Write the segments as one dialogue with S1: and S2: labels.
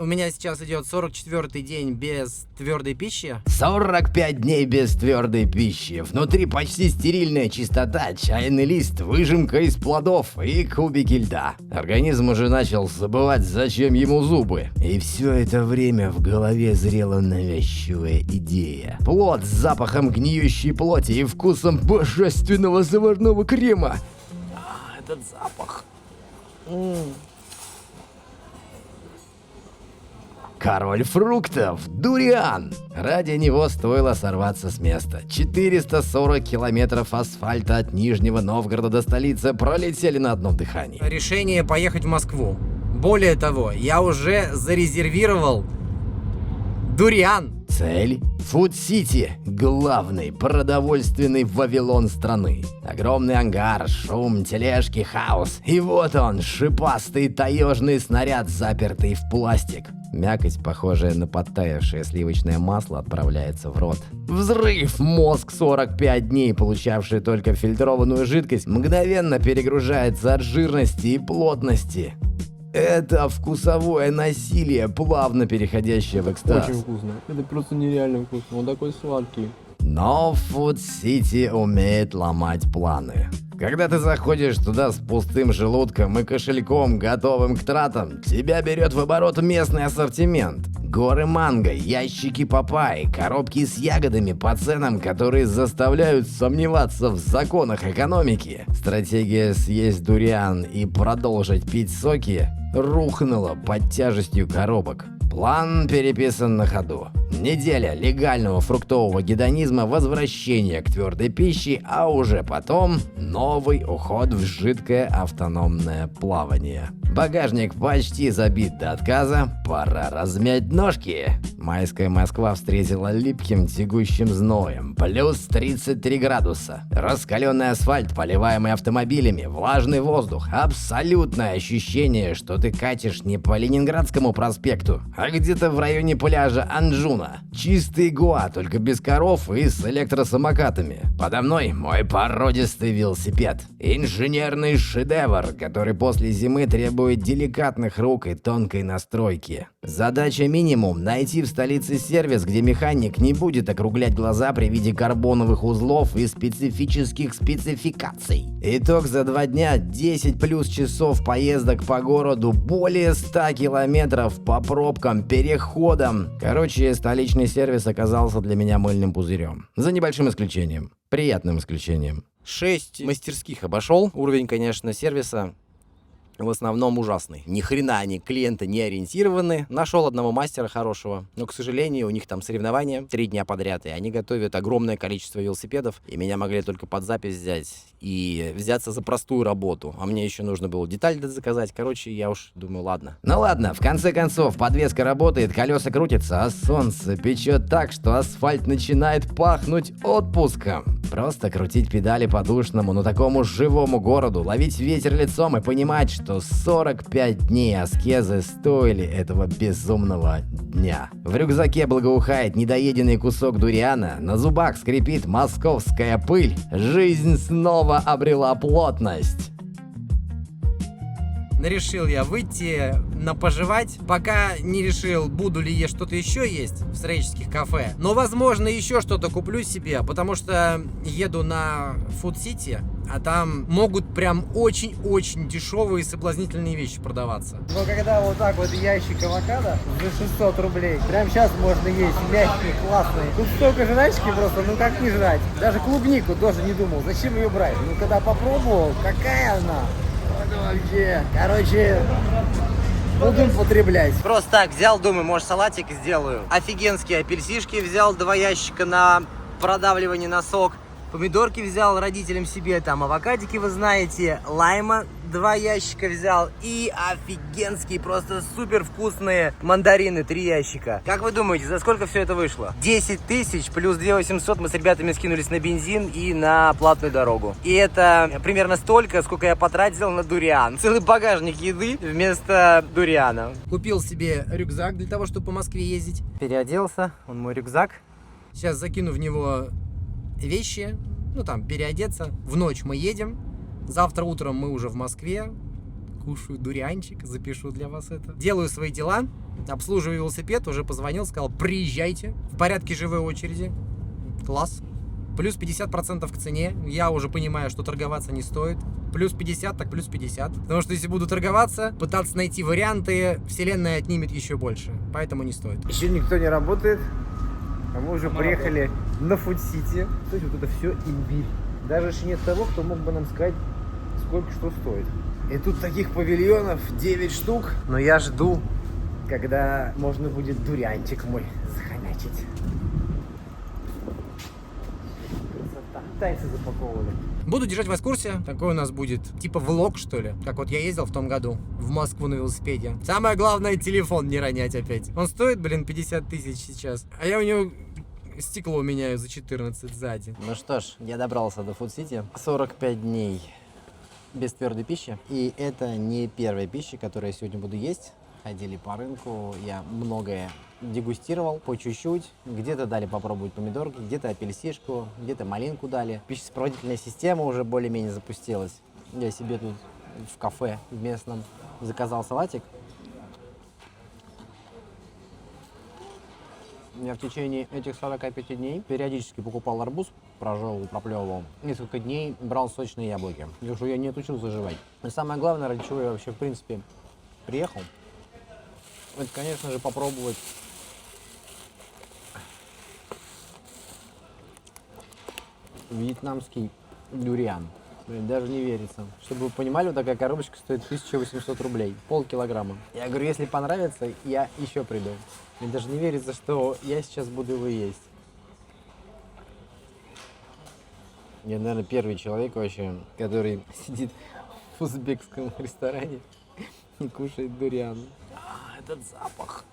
S1: У меня сейчас идет 44-й день без твердой пищи.
S2: 45 дней без твердой пищи. Внутри почти стерильная чистота, чайный лист, выжимка из плодов и кубики льда. Организм уже начал забывать, зачем ему зубы. И все это время в голове зрела навязчивая идея. Плод с запахом гниющей плоти и вкусом божественного заварного крема.
S1: Этот запах.
S2: Король фруктов, дуриан. Ради него стоило сорваться с места. 440 километров асфальта от Нижнего Новгорода до столицы пролетели на одном дыхании.
S1: Решение поехать в Москву. Более того, я уже зарезервировал дуриан.
S2: Цель – Фуд-Сити, главный продовольственный Вавилон страны. Огромный ангар, шум, тележки, хаос. И вот он, шипастый таежный снаряд, запертый в пластик. Мякоть, похожая на подтаявшее сливочное масло, отправляется в рот. Взрыв! Мозг, 45 дней получавший только фильтрованную жидкость, мгновенно перегружается от жирности и плотности. Это вкусовое насилие, плавно переходящее в экстаз.
S3: Очень вкусно. Это просто нереально вкусно. Он такой сладкий.
S2: Но Фуд-Сити умеет ломать планы. Когда ты заходишь туда с пустым желудком и кошельком, готовым к тратам, тебя берет в оборот местный ассортимент. Горы манго, ящики папайи, коробки с ягодами по ценам, которые заставляют сомневаться в законах экономики. Стратегия съесть дуриан и продолжить пить соки рухнула под тяжестью коробок. План переписан на ходу. Неделя легального фруктового гедонизма, возвращение к твердой пище, а уже потом новый уход в жидкое автономное плавание. Багажник почти забит до отказа, пора размять ножки. Майская Москва встретила липким тягущим зноем, плюс 33 градуса. Раскаленный асфальт, поливаемый автомобилями, влажный воздух, абсолютное ощущение, что ты катишь не по Ленинградскому проспекту, а где-то в районе пляжа Анджуна. Чистый Гоа, только без коров и с электросамокатами. Подо мной мой породистый велосипед. Инженерный шедевр, который после зимы требует деликатных рук и тонкой настройки. Задача минимум – найти в столице сервис, где механик не будет округлять глаза при виде карбоновых узлов и специфических спецификаций. Итог за 2 дня – 10 плюс часов поездок по городу, более 100 километров по пробкам, переходам. Короче, столичный сервис оказался для меня мыльным пузырем. За небольшим исключением. Приятным исключением.
S1: 6 мастерских обошел. Уровень, конечно, сервиса в основном ужасный. Ни хрена они клиенты не ориентированы. Нашел одного мастера хорошего, но, к сожалению, у них там соревнования 3 дня подряд, и они готовят огромное количество велосипедов, и меня могли только под запись взять и взяться за простую работу. А мне еще нужно было деталь заказать. Короче, я уж думаю, ладно.
S2: Ну ладно, в конце концов, подвеска работает, колеса крутятся, а солнце печет так, что асфальт начинает пахнуть отпуском. Просто крутить педали по-душному, но такому живому городу, ловить ветер лицом и понимать, что 45 дней аскезы стоили этого безумного дня. В рюкзаке благоухает недоеденный кусок дуриана, на зубах скрипит московская пыль. Жизнь снова обрела плотность.
S1: Решил я выйти на пожевать, пока не решил, буду ли я что-то еще есть в строительских кафе. Но, возможно, еще что-то куплю себе, потому что еду на Фуд-Сити, а там могут прям очень-очень дешевые и соблазнительные вещи продаваться.
S4: Но когда вот так вот ящик авокадо за 600 рублей, прям сейчас можно есть, мягкий, классный. Тут столько жрачки просто, ну как не жрать. Даже клубнику тоже не думал, зачем ее брать. Ну когда попробовал, какая она. Вообще, короче, будем потреблять.
S1: Просто так взял, думаю, может салатик сделаю. Офигенские апельсишки взял, 2 ящика на продавливание на сок. Помидорки взял родителям себе, там авокадики, вы знаете, лайма 2 ящика взял и офигенские, просто супер вкусные мандарины 3 ящика. Как вы думаете, за сколько все это вышло? 10 тысяч плюс 2 800 мы с ребятами скинулись на бензин и на платную дорогу. И это примерно столько, сколько я потратил на дуриан. Целый багажник еды вместо дуриана. Купил себе рюкзак для того, чтобы по Москве ездить. Переоделся, он мой рюкзак. Сейчас закину в него вещи, ну там переодеться. В ночь мы едем. Завтра утром мы уже в Москве. кушаю дурианчик, запишу для вас это. Делаю свои дела, обслуживаю велосипед, уже позвонил, сказал, приезжайте. В порядке живой очереди. Класс. Плюс 50% к цене. Я уже понимаю, что торговаться не стоит. Плюс 50, так плюс 50. Потому что если буду торговаться, пытаться найти варианты, вселенная отнимет еще больше. Поэтому не стоит.
S4: Еще никто не работает, а мы уже приехали на Фуд-Сити. То есть вот это все имбирь. Даже еще нет того, кто мог бы нам сказать, сколько что стоит. И тут таких павильонов 9 штук. Но я жду, когда можно будет дурианчик мой захомячить. Красота. Танцы запаковывали.
S1: Буду держать вас в курсе. Такой у нас будет типа влог, что ли. Как вот я ездил в том году в Москву на велосипеде. Самое главное, телефон не ронять опять. Он стоит, 50 тысяч сейчас. А я у него стекло меняю за 14 сзади.
S2: Ну что ж, я добрался до Фуд-Сити. 45 дней без твердой пищи. И это не первая пища, которую я сегодня буду есть. Ходили по рынку, я многое дегустировал по чуть-чуть. Где-то дали попробовать помидорки, где-то апельсишку, где-то малинку дали. Пищесопроводительная система уже более-менее запустилась. Я себе тут в кафе в местном заказал салатик. Я в течение этих 45 дней периодически покупал арбуз, прожевывал, проплевывал. Несколько дней брал сочные яблоки. Потому что я не отучился жевать. И самое главное, ради чего я вообще в принципе приехал, это, конечно же, попробовать вьетнамский дуриан. Блин, даже не верится. Чтобы вы понимали, вот такая коробочка стоит 1800 рублей. Полкилограмма. Я говорю, если понравится, я еще приду. Мне даже не верится, что я сейчас буду его есть. Я, наверное, первый человек вообще, который сидит в узбекском ресторане и кушает дуриан. Этот запах.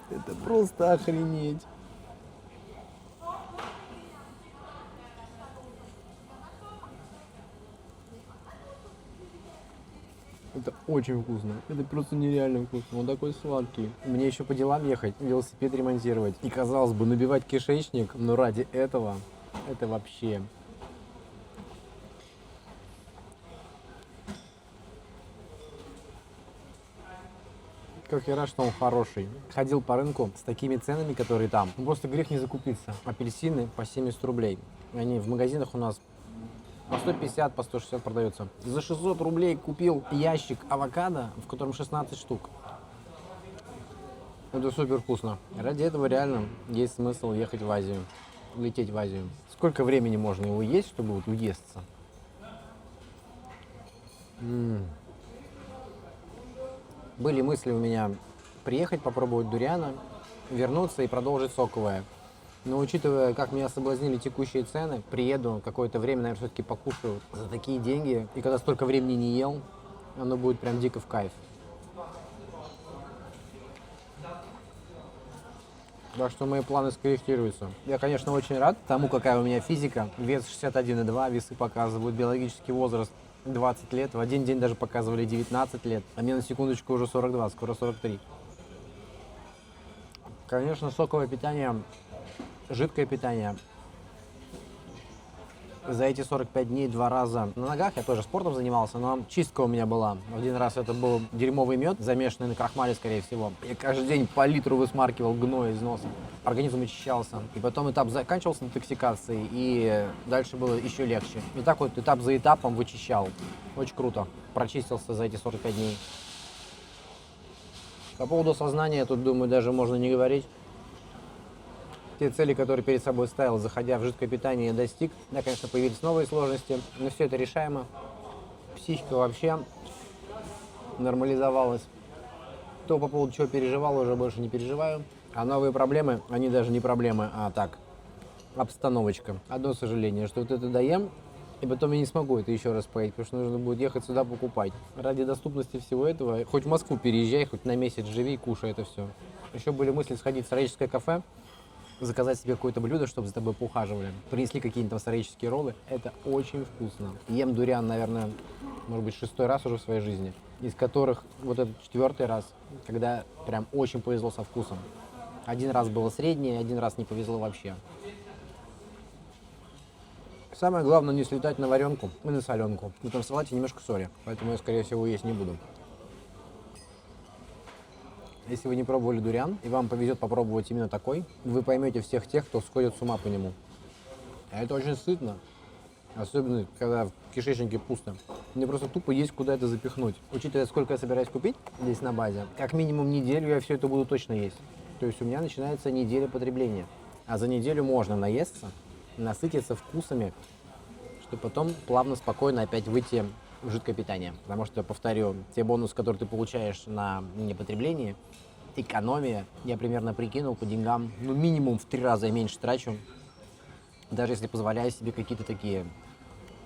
S2: Это просто охренеть. Это очень вкусно. Это просто нереально вкусно. Он такой сладкий. Мне еще по делам ехать, велосипед ремонтировать. И, казалось бы, набивать кишечник, но ради этого, это вообще... Как я рад, что он хороший. Ходил по рынку с такими ценами, которые там. Просто грех не закупиться. Апельсины по 70 рублей. Они в магазинах у нас по 150, по 160 продаются. За 600 рублей купил ящик авокадо, в котором 16 штук. Это супер вкусно. Ради этого реально есть смысл ехать в Азию. Лететь в Азию. Сколько времени можно его есть, чтобы вот уесться? Были мысли у меня приехать, попробовать дуриана, вернуться и продолжить соковое. Но учитывая, как меня соблазнили текущие цены, приеду, какое-то время, наверное, все-таки покушаю за такие деньги. И когда столько времени не ел, оно будет прям дико в кайф. Так что мои планы скорректируются. Я, конечно, очень рад тому, какая у меня физика. Вес 61,2, весы показывают биологический возраст 20 лет. В один день даже показывали 19 лет. А мне на секундочку уже 42, скоро 43. Конечно, соковое питание, жидкое питание. За эти 45 дней 2 раза на ногах, я тоже спортом занимался, но чистка у меня была. Один раз это был дерьмовый мед, замешанный на крахмале, скорее всего. Я каждый день по литру высмаркивал гной из носа. Организм очищался. И потом этап заканчивался детоксикацией, и дальше было еще легче. И так вот этап за этапом вычищал. Очень круто. Прочистился за эти 45 дней. По поводу сознания, тут, думаю, даже можно не говорить. Те цели, которые перед собой ставил, заходя в жидкое питание, я достиг. Да, конечно, появились новые сложности, но все это решаемо. Психика вообще нормализовалась. То, по поводу чего переживал, уже больше не переживаю. А новые проблемы, они даже не проблемы, а так, обстановочка. Одно сожаление, что вот это доем, и потом я не смогу это еще раз поесть, потому что нужно будет ехать сюда покупать. Ради доступности всего этого, хоть в Москву переезжай, хоть на месяц живи и кушай это все. Еще были мысли сходить в историческое кафе,
S3: заказать себе какое-то блюдо, чтобы за тобой поухаживали. Принесли какие-нибудь там исторические роллы. Это очень вкусно. Ем дуриан, наверное, может быть, 6-й раз уже в своей жизни. Из которых вот этот 4-й раз, когда прям очень повезло со вкусом. 1 раз было среднее, 1 раз не повезло вообще. Самое главное не слетать на варенку и на соленку. В этом салате немножко соли, поэтому я, скорее всего, есть не буду. Если вы не пробовали дуриан, и вам повезет попробовать именно такой, вы поймете всех тех, кто сходит с ума по нему. А это очень сытно. Особенно, когда в кишечнике пусто. Мне просто тупо есть куда это запихнуть. Учитывая, сколько я собираюсь купить здесь на базе, как минимум неделю я все это буду точно есть. То есть у меня начинается неделя потребления. А за неделю можно наесться, насытиться вкусами, чтобы потом плавно, спокойно опять выйти в жидкое питание. Потому что, повторю, те бонусы, которые ты получаешь на непотреблении, экономия, я примерно прикинул по деньгам, ну минимум в 3 раза я меньше трачу. Даже если позволяю себе какие-то такие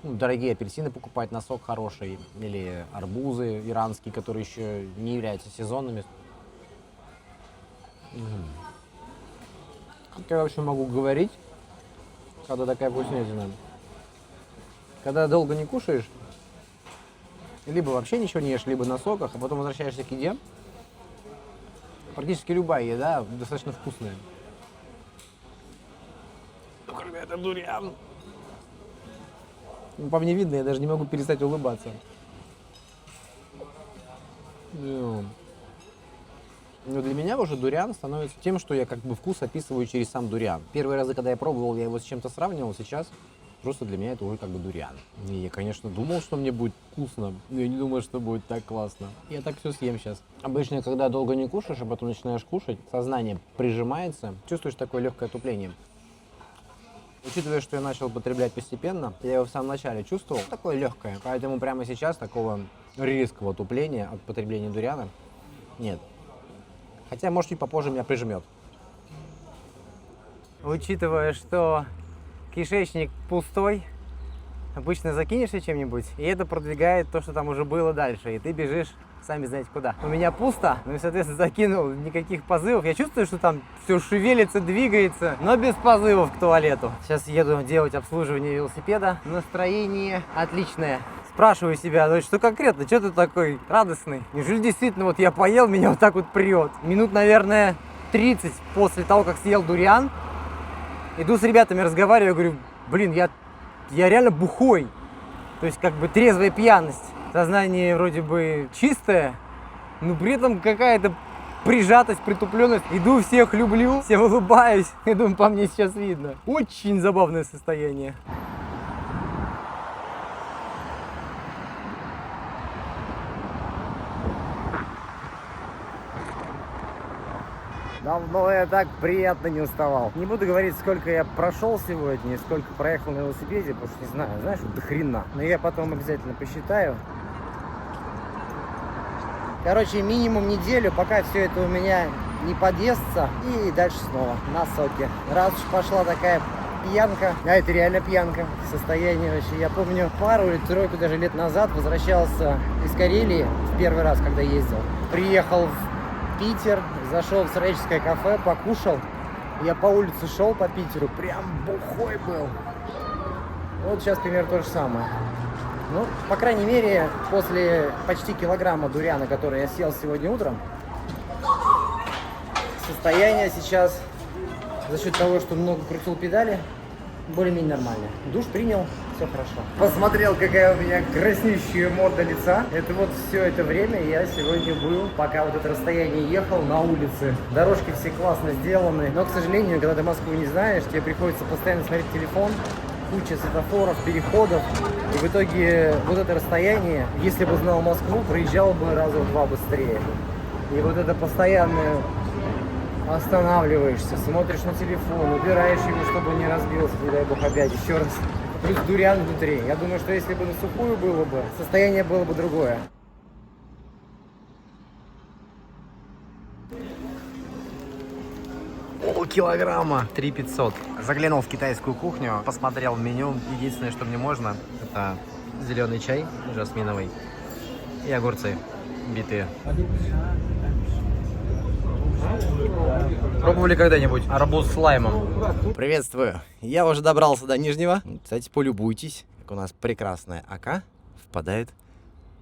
S3: дорогие апельсины покупать на сок хороший, или арбузы иранские, которые еще не являются сезонными. Как я вообще могу говорить, когда такая вкуснятина? Когда долго не кушаешь, либо вообще ничего не ешь, либо на соках, а потом возвращаешься к еде, практически любая еда достаточно вкусная. Ну, когда это дуриан. Ну, по мне видно, я даже не могу перестать улыбаться. Но для меня уже дуриан становится тем, что я как бы вкус описываю через сам дуриан. Первые разы, когда я пробовал, я его с чем-то сравнивал, сейчас просто для меня это уже как бы дуриан. И я, конечно, думал, что мне будет вкусно, но я не думал, что будет так классно. Я так все съем сейчас. Обычно, когда долго не кушаешь, а потом начинаешь кушать, сознание прижимается, чувствуешь такое легкое отупление. Учитывая, что я начал употреблять постепенно, я его в самом начале чувствовал, такое легкое. Поэтому прямо сейчас такого резкого отупления от потребления дуриана нет. Хотя, может, чуть попозже меня прижмет.
S4: Учитывая, что кишечник пустой, обычно закинешься чем-нибудь, и это продвигает то, что там уже было дальше, и ты бежишь, сами знаете куда. У меня пусто, ну и, соответственно, закинул, никаких позывов. Я чувствую, что там все шевелится, двигается, но без позывов к туалету. Сейчас еду делать обслуживание велосипеда. Настроение отличное. Спрашиваю себя, ну что конкретно, что ты такой радостный? Неужели действительно вот я поел, меня вот так вот прет? Минут, наверное, 30 после того, как съел дуриан, иду с ребятами разговариваю, говорю, блин, я реально бухой. То есть как бы трезвая пьяность. Сознание вроде бы чистое, но при этом какая-то прижатость, притупленность. Иду, всех люблю, всем улыбаюсь. Я думаю, по мне сейчас видно. Очень забавное состояние. Давно я так приятно не уставал. Не буду говорить, сколько я прошел сегодня, сколько проехал на велосипеде, потому что не знаю, знаешь, до хрена. Но я потом обязательно посчитаю. Короче, минимум неделю, пока все это у меня не подъестся. И дальше снова на соке. Раз уж пошла такая пьянка, а это реально пьянка, состояние вообще. Я помню, пару или тройку даже лет назад возвращался из Карелии в первый раз, когда ездил. Приехал в Питер, зашел в сыроежское кафе, покушал. Я по улице шел по Питеру, прям бухой был. Вот сейчас примерно то же самое. Ну, по крайней мере, после почти килограмма дуриана, который я съел сегодня утром, состояние сейчас, за счет того, что много крутил педали, более-менее нормальное. Душ принял, все хорошо. Посмотрел, какая у меня краснющая морда лица. Это вот все это время я сегодня был, пока вот это расстояние ехал, на улице. Дорожки все классно сделаны, но, к сожалению, когда ты Москву не знаешь, тебе приходится постоянно смотреть телефон, куча светофоров, переходов. И в итоге вот это расстояние, если бы знал Москву, проезжал бы раза в 2 быстрее. И вот это постоянное останавливаешься, смотришь на телефон, убираешь его, чтобы не разбился, не дай бог опять еще раз. Плюс дуриан внутри. Я думаю, что если бы на сухую было бы, состояние было бы другое.
S3: Полкилограмма, 3500. Заглянул в китайскую кухню, посмотрел меню. Единственное, что мне можно, это зеленый чай жасминовый и огурцы битые. Пробовали когда-нибудь арбуз с лаймом?
S1: Приветствую. Я уже добрался до Нижнего. Кстати, полюбуйтесь, как у нас прекрасная Ока впадает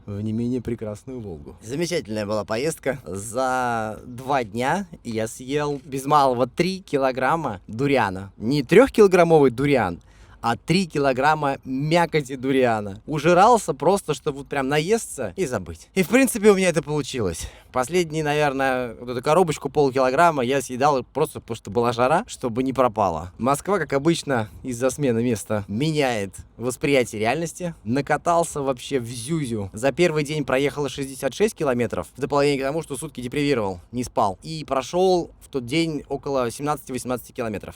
S1: в не менее прекрасную Волгу. Замечательная была поездка. За 2 дня я съел без малого 3 килограмма дуриана. Не 3-килограммовый дуриан, а 3 килограмма мякоти дуриана. Ужирался просто, чтобы вот прям наесться и забыть. И в принципе у меня это получилось. Последние, наверное, вот эту коробочку полкилограмма я съедал просто потому, что была жара, чтобы не пропало. Москва, как обычно, из-за смены места меняет восприятие реальности. Накатался вообще в зюзю. За первый день проехало 66 километров, в дополнение к тому, что сутки депривировал, не спал. И прошел в тот день около 17-18 километров.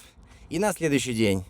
S1: И на следующий день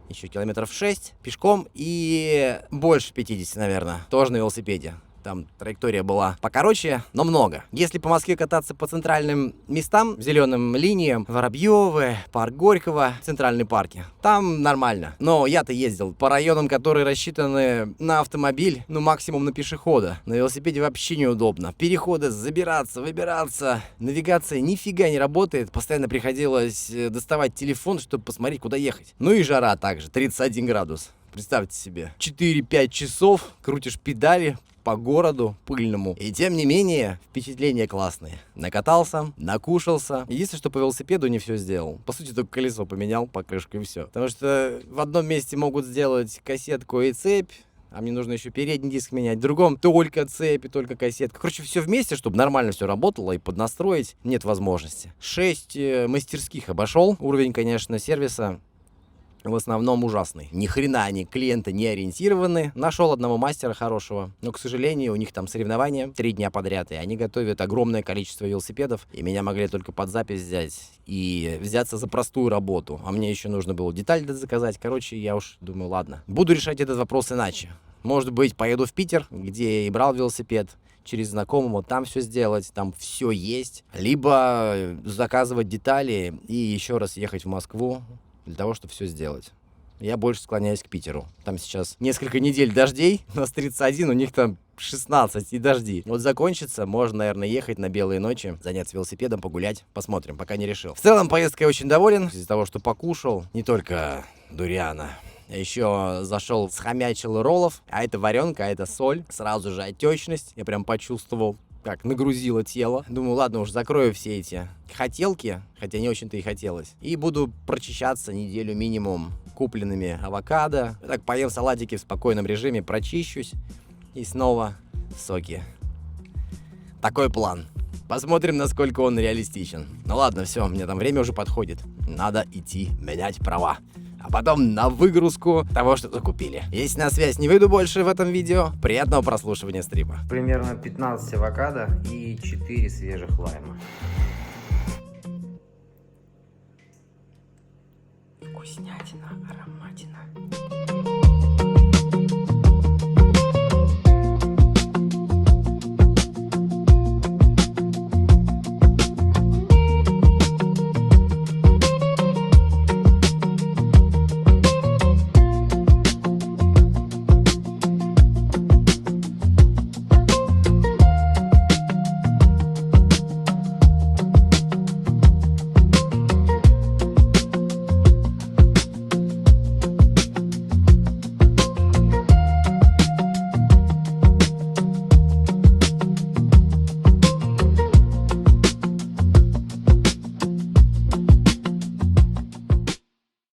S1: еще километров 6 пешком и больше 50, наверное, тоже на велосипеде. Там траектория была покороче, но много. Если по Москве кататься по центральным местам, зеленым линиям, Воробьевы, парк Горького, центральные парки, там нормально. Но я-то ездил по районам, которые рассчитаны на автомобиль, ну максимум на пешехода. На велосипеде вообще неудобно. Переходы, забираться, выбираться. Навигация нифига не работает. Постоянно приходилось доставать телефон, чтобы посмотреть, куда ехать. Ну и жара также, 31 градус. Представьте себе, 4-5 часов крутишь педали по городу пыльному. И тем не менее, впечатления классные. Накатался, накушался. Единственное, что по велосипеду не все сделал. По сути, только колесо поменял, покрышку и все. Потому что в одном месте могут сделать кассетку и цепь, а мне нужно еще передний диск менять. В другом только цепь и только кассетка. Короче, все вместе, чтобы нормально все работало и поднастроить, нет возможности. 6 мастерских обошел. Уровень, конечно, сервиса в основном ужасный. Ни хрена они клиенты не ориентированы. Нашел одного мастера хорошего, но, к сожалению, у них там соревнования 3 дня подряд, и они готовят огромное количество велосипедов, и меня могли только под запись взять и взяться за простую работу. А мне еще нужно было деталь заказать. Короче, я уж думаю, ладно, буду решать этот вопрос иначе. Может быть, поеду в Питер, где я и брал велосипед, через знакомого, там все сделать, там все есть. Либо заказывать детали и еще раз ехать в Москву, для того, чтобы все сделать. Я больше склоняюсь к Питеру. Там сейчас несколько недель дождей, у нас 31, у них там 16 и дожди. Вот закончится, можно, наверное, ехать на белые ночи, заняться велосипедом, погулять. Посмотрим, пока не решил. В целом, поездкой очень доволен, из-за того, что покушал не только дуриана, еще зашел, схомячил роллов, а это варенка, а это соль. Сразу же отечность, я прям почувствовал, как нагрузило тело. Думаю, ладно, уж закрою все эти хотелки, хотя не очень-то и хотелось. И буду прочищаться неделю минимум купленными авокадо. Так поем салатики в спокойном режиме, прочищусь и снова соки. Такой план. Посмотрим, насколько он реалистичен. Ну ладно, все, мне там время уже подходит. Надо идти менять права. А потом на выгрузку того, что закупили. Если на связь не выйду больше в этом видео, приятного прослушивания стрима.
S5: Примерно 15 авокадо и 4 свежих лайма.
S1: Вкуснятина, ароматина.